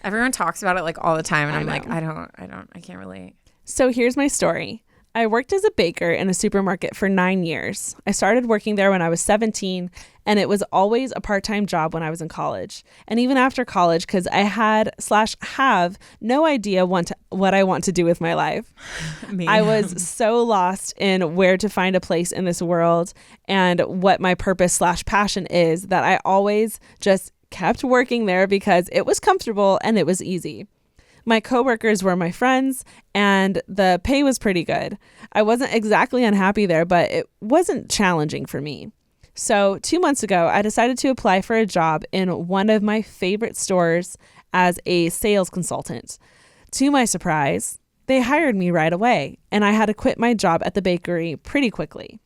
Everyone talks about it like all the time and I'm know. like, I can't relate. So here's my story. I worked as a baker in a supermarket for 9 years. I started working there when I was 17, and it was always a part-time job when I was in college. And even after college, because I have no idea what I want to do with my life. I was so lost in where to find a place in this world and what my purpose/passion is that I always just kept working there because it was comfortable and it was easy. My coworkers were my friends and the pay was pretty good. I wasn't exactly unhappy there, but it wasn't challenging for me. So 2 months ago, I decided to apply for a job in one of my favorite stores as a sales consultant. To my surprise, they hired me right away, and I had to quit my job at the bakery pretty quickly.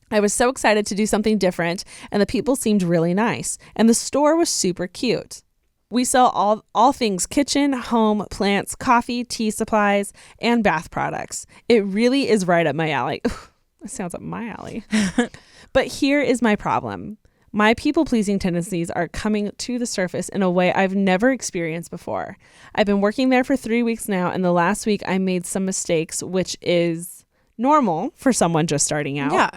I was so excited to do something different, and the people seemed really nice, and the store was super cute. We sell all things kitchen, home, plants, coffee, tea supplies, and bath products. It really is right up my alley. It sounds up my alley. But here is my problem. My people-pleasing tendencies are coming to the surface in a way I've never experienced before. I've been working there for 3 weeks now, and the last week I made some mistakes, which is normal for someone just starting out. Yeah.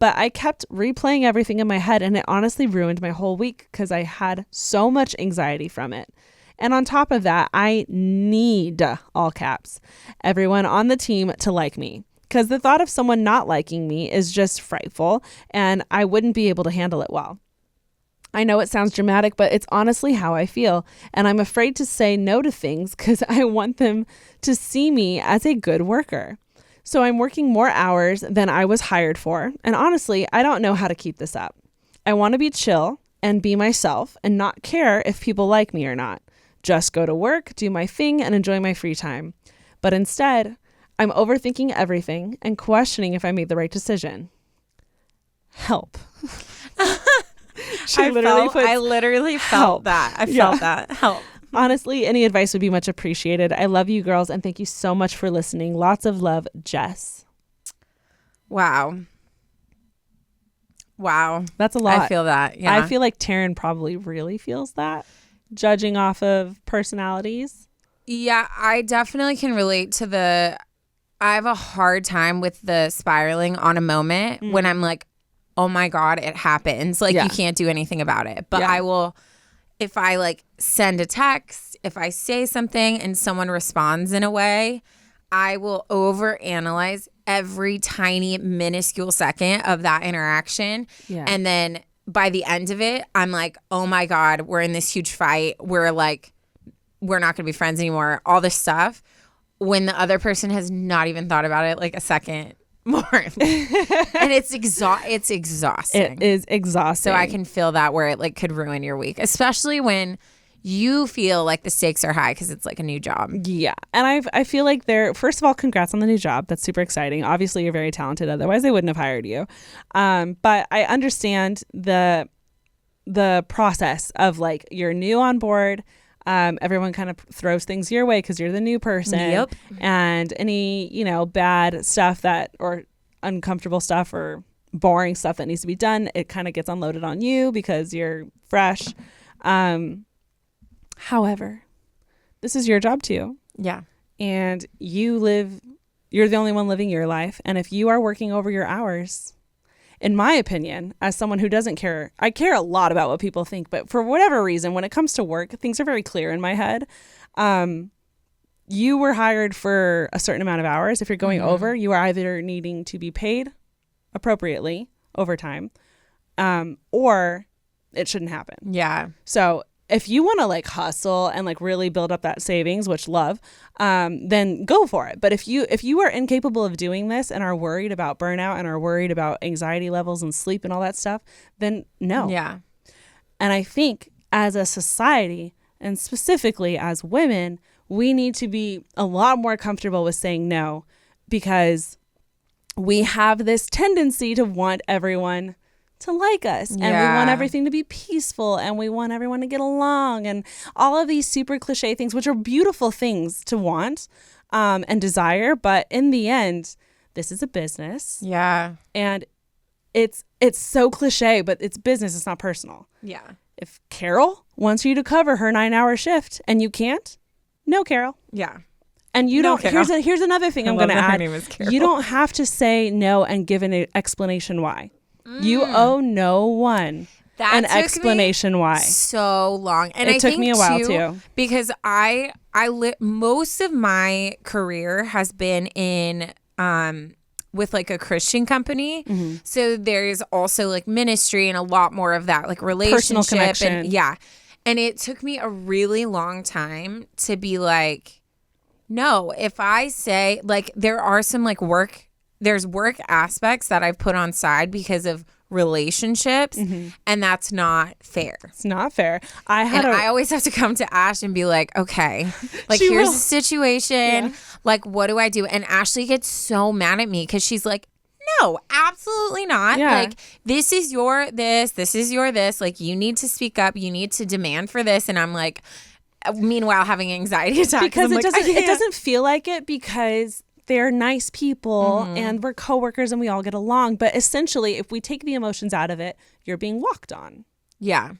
But I kept replaying everything in my head, and it honestly ruined my whole week because I had so much anxiety from it. And on top of that, I need, all caps, everyone on the team to like me. Because the thought of someone not liking me is just frightful, and I wouldn't be able to handle it well. I know it sounds dramatic, but it's honestly how I feel. And I'm afraid to say no to things because I want them to see me as a good worker. So I'm working more hours than I was hired for. And honestly, I don't know how to keep this up. I want to be chill and be myself and not care if people like me or not. Just go to work, do my thing, and enjoy my free time. But instead, I'm overthinking everything and questioning if I made the right decision. Help. I literally felt that. I felt that. Help. Honestly, any advice would be much appreciated. I love you girls and thank you so much for listening. Lots of love, Jess. Wow. That's a lot. I feel that. Yeah. I feel like Taryne probably really feels that, judging off of personalities. Yeah, I definitely can relate to I have a hard time with the spiraling on a moment when I'm like, oh my God, it happens. Like you can't do anything about it. But I will, if I like send a text, if I say something and someone responds in a way, I will overanalyze every tiny minuscule second of that interaction. Yeah. And then by the end of it, I'm like, oh my God, we're in this huge fight. We're like, we're not going to be friends anymore. All this stuff. When the other person has not even thought about it like a second more. And it's exhausting. It is exhausting. So I can feel that where it like could ruin your week, especially when you feel like the stakes are high because it's like a new job. Yeah. And I feel like first of all, congrats on the new job. That's super exciting. Obviously, you're very talented. Otherwise, they wouldn't have hired you. But I understand the process of like you're new on board. Everyone kind of throws things your way because you're the new person. Yep. And any, bad stuff or uncomfortable stuff or boring stuff that needs to be done, it kind of gets unloaded on you because you're fresh. However, this is your job too. Yeah. and you're the only one living your life. And if you are working over your hours, in my opinion, as someone who doesn't care, I care a lot about what people think, but for whatever reason, when it comes to work, things are very clear in my head. You were hired for a certain amount of hours. If you're going over, you are either needing to be paid appropriately overtime, or it shouldn't happen. Yeah. So if you want to like hustle and like really build up that savings, which love, then go for it. But if you are incapable of doing this and are worried about burnout and are worried about anxiety levels and sleep and all that stuff, then no. Yeah. And I think as a society, and specifically as women, we need to be a lot more comfortable with saying no, because we have this tendency to want everyone to like us, and we want everything to be peaceful, and we want everyone to get along, and all of these super cliche things, which are beautiful things to want and desire. But in the end, this is a business. Yeah. And it's so cliche, but it's business. It's not personal. Yeah. If Carol wants you to cover her 9-hour shift and you can't, no, Carol. Yeah. And you don't. Carol. Here's another thing I'm going to add. Her name is Carol. You don't have to say no and give an explanation why. You owe no one an explanation why. So long, and it took me a while too, because most of my career has been in with like a Christian company. Mm-hmm. So there's also like ministry and a lot more of that, like relationship, personal connection. And it took me a really long time to be like, no, if I say, like, there are some like there's work aspects that I've put on side because of relationships, and that's not fair. It's not fair. I always have to come to Ash and be like, okay, like here's the situation. Yeah. Like, what do I do? And Ashley gets so mad at me because she's like, no, absolutely not. Yeah. Like, this is your this is your this. Like, you need to speak up. You need to demand for this. And I'm like, meanwhile, having anxiety attacks. Because it doesn't feel like it, because they're nice people and we're coworkers and we all get along. But essentially, if we take the emotions out of it, you're being walked on. Yeah.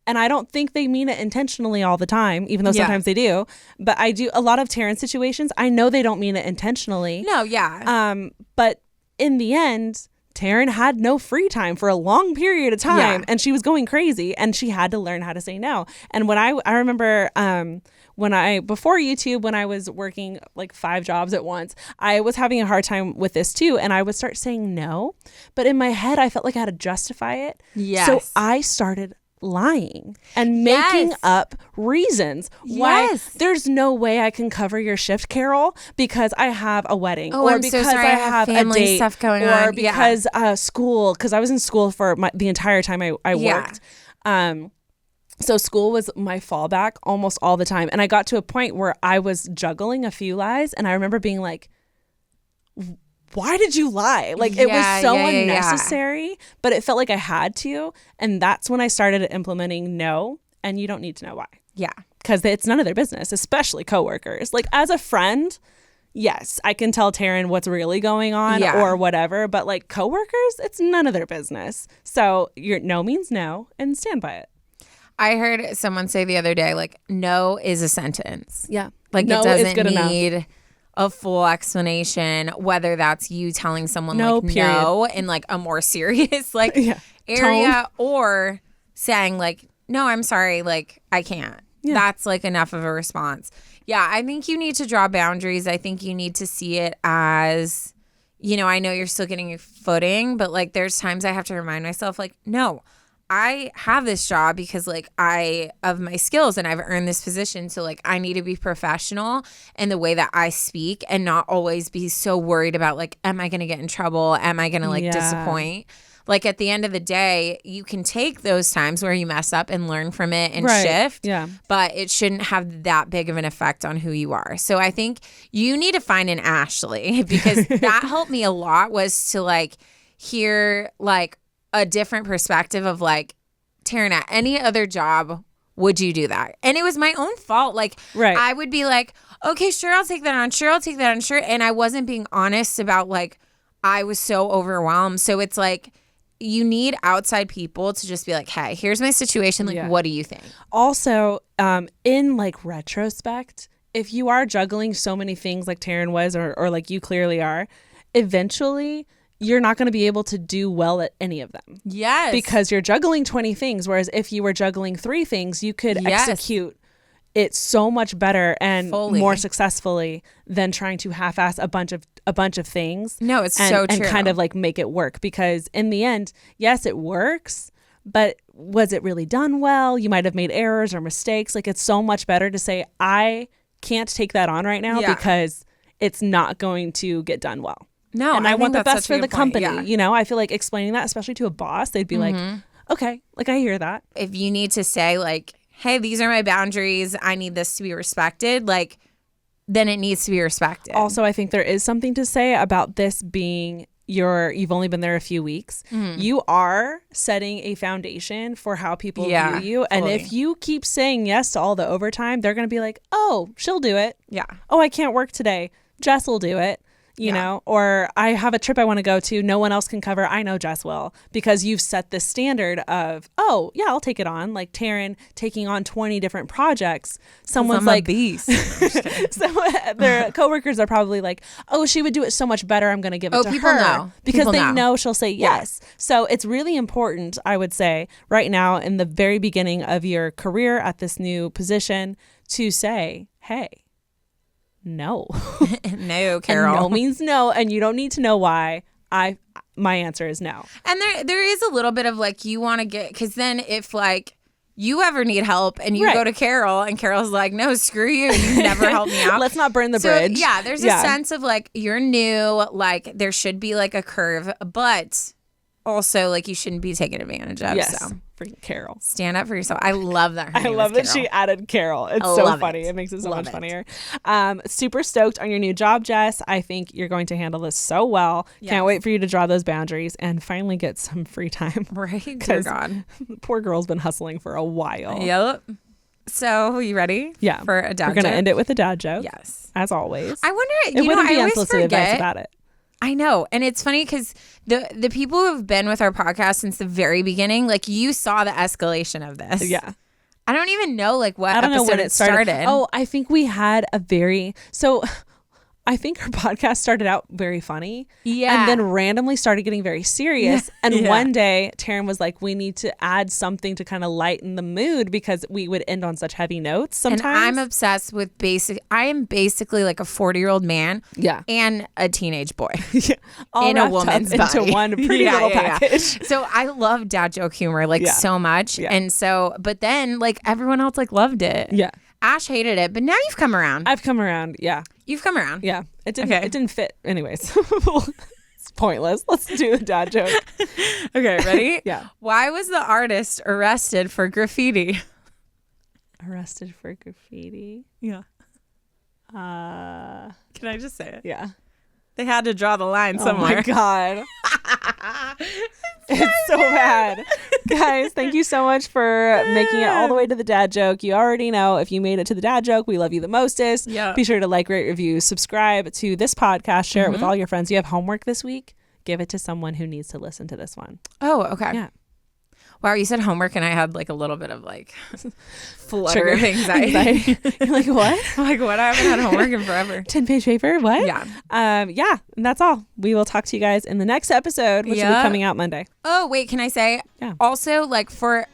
And I don't think they mean it intentionally all the time, even though sometimes they do. But I do. A lot of Taryne situations, I know they don't mean it intentionally. No, yeah. But in the end, Taryne had no free time for a long period of time, and she was going crazy, and she had to learn how to say no. And when I remember before YouTube, when I was working like 5 jobs at once, I was having a hard time with this too, and I would start saying no, but in my head I felt like I had to justify it. Yes. So I started lying and making up reasons why there's no way I can cover your shift, Carol, because I have a wedding, or I'm because so sorry, I have family a date stuff going or on, because school, because I was in school for the entire time I worked. So school was my fallback almost all the time, and I got to a point where I was juggling a few lies, and I remember being like, why did you lie? Like, it was so unnecessary, but it felt like I had to. And that's when I started implementing no, and you don't need to know why. Yeah. Because it's none of their business, especially coworkers. Like, as a friend, yes, I can tell Taryne what's really going on or whatever, but like coworkers, it's none of their business. So your no means no, and stand by it. I heard someone say the other day, like, no is a sentence. Yeah. Like, no, it doesn't need a full explanation, whether that's you telling someone no in like a more serious like area, tone, or saying like, no, I'm sorry, like, I can't. Yeah. That's like enough of a response. Yeah, I think you need to draw boundaries. I think you need to see it as, you know, I know you're still getting your footing, but like there's times I have to remind myself, like, no, I have this job because like of my skills and I've earned this position. So like I need to be professional in the way that I speak and not always be so worried about like, am I going to get in trouble? Am I going to like disappoint? Like at the end of the day, you can take those times where you mess up and learn from it and shift. Yeah. But it shouldn't have that big of an effect on who you are. So I think you need to find an Ashley, because that helped me a lot, was to like hear like a different perspective of like, Taryne, at any other job, would you do that? And it was my own fault. Like, I would be like, okay, sure, I'll take that on. Sure, I'll take that on. Sure. And I wasn't being honest about like, I was so overwhelmed. So it's like, you need outside people to just be like, hey, here's my situation. Like, what do you think? Also, in like retrospect, if you are juggling so many things like Taryne was, or like you clearly are, eventually you're not going to be able to do well at any of them. Yes. Because you're juggling 20 things. Whereas if you were juggling 3 things, you could execute it so much better and more successfully than trying to half-ass a bunch of things. No, it's so true. And kind of like make it work, because in the end, yes, it works, but was it really done well? You might have made errors or mistakes. Like, it's so much better to say, I can't take that on right now because it's not going to get done well. No, and I want the best for the company. Yeah. You know, I feel like explaining that, especially to a boss, they'd be like, okay, like, I hear that. If you need to say like, hey, these are my boundaries, I need this to be respected, like, then it needs to be respected. Also, I think there is something to say about this being you've only been there a few weeks. You are setting a foundation for how people view you. And if you keep saying yes to all the overtime, they're going to be like, oh, she'll do it. Yeah. Oh, I can't work today. Jess will do it. You know, or I have a trip I want to go to. No one else can cover. I know Jess will, because you've set this standard of, oh, yeah, I'll take it on. Like Taryne taking on 20 different projects. Someone's like, beast. so their coworkers are probably like, oh, she would do it so much better. I'm going to give it to people her. Know. Because people they know she'll say yes. So it's really important, I would say, right now in the very beginning of your career at this new position, to say, hey, no. No, Carol. And no means no, and you don't need to know why. My answer is no. And there is a little bit of like, you want to get, because then if like you ever need help and you go to Carol and Carol's like, no, screw you never help me out. Let's not burn the bridge. Yeah, there's a sense of like, you're new, like there should be like a curve, but also like you shouldn't be taken advantage of. Yes. So Freaking Carol. Stand up for yourself. I love that. I love that she added Carol. It's so funny. It makes it so much funnier. Super stoked on your new job, Jess. I think you're going to handle this so well. Yes. Can't wait for you to draw those boundaries and finally get some free time. Right? Dear God. The poor girl's been hustling for a while. Yep. So, you ready? Yeah. For a dad joke? We're going to end it with a dad joke. Yes. As always. I wonder, it wouldn't be unsolicited advice about it. I know. And it's funny because the people who have been with our podcast since the very beginning, like you saw the escalation of this. Yeah. I don't even know like what episode when it started. Oh, I think we had I think her podcast started out very funny. Yeah. And then randomly started getting very serious. Yeah. And one day Taryne was like, we need to add something to kind of lighten the mood because we would end on such heavy notes sometimes. And I'm obsessed with I am basically like a 40-year-old man. Yeah. And a teenage boy. Yeah. All in a woman's body. Into one pretty little package. Yeah. So I love dad joke humor so much. Yeah. And so, but then like everyone else like loved it. Yeah. Ash hated it, but now you've come around. I've come around, yeah. You've come around. Yeah. It didn't fit. Anyways. It's pointless. Let's do the dad joke. Okay, ready? Yeah. Why was the artist arrested for graffiti? Arrested for graffiti? Yeah. Can I just say it? Yeah. They had to draw the line somewhere. Oh my God. It's so bad. Guys, thank you so much for making it all the way to the dad joke. You already know if you made it to the dad joke, we love you the mostest. Yeah. Be sure to like, rate, review, subscribe to this podcast, share it with all your friends. You have homework this week, give it to someone who needs to listen to this one. Oh, okay. Yeah. Wow, you said homework and I had like a little bit of like flutter of anxiety. You're like, what? I'm like, what? I haven't had homework in forever. 10-page paper? What? Yeah. Yeah. And that's all. We will talk to you guys in the next episode, which will be coming out Monday. Oh, wait, can I say also like for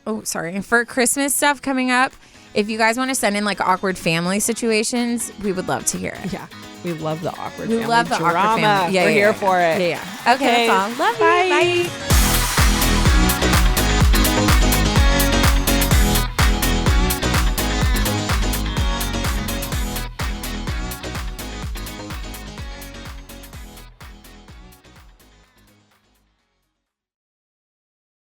Christmas stuff coming up, if you guys want to send in like awkward family situations, we would love to hear it. Yeah. We love the awkward family. We love the awkward family. Yeah, we're here for it. Yeah. Okay, that's all. Love you. Bye.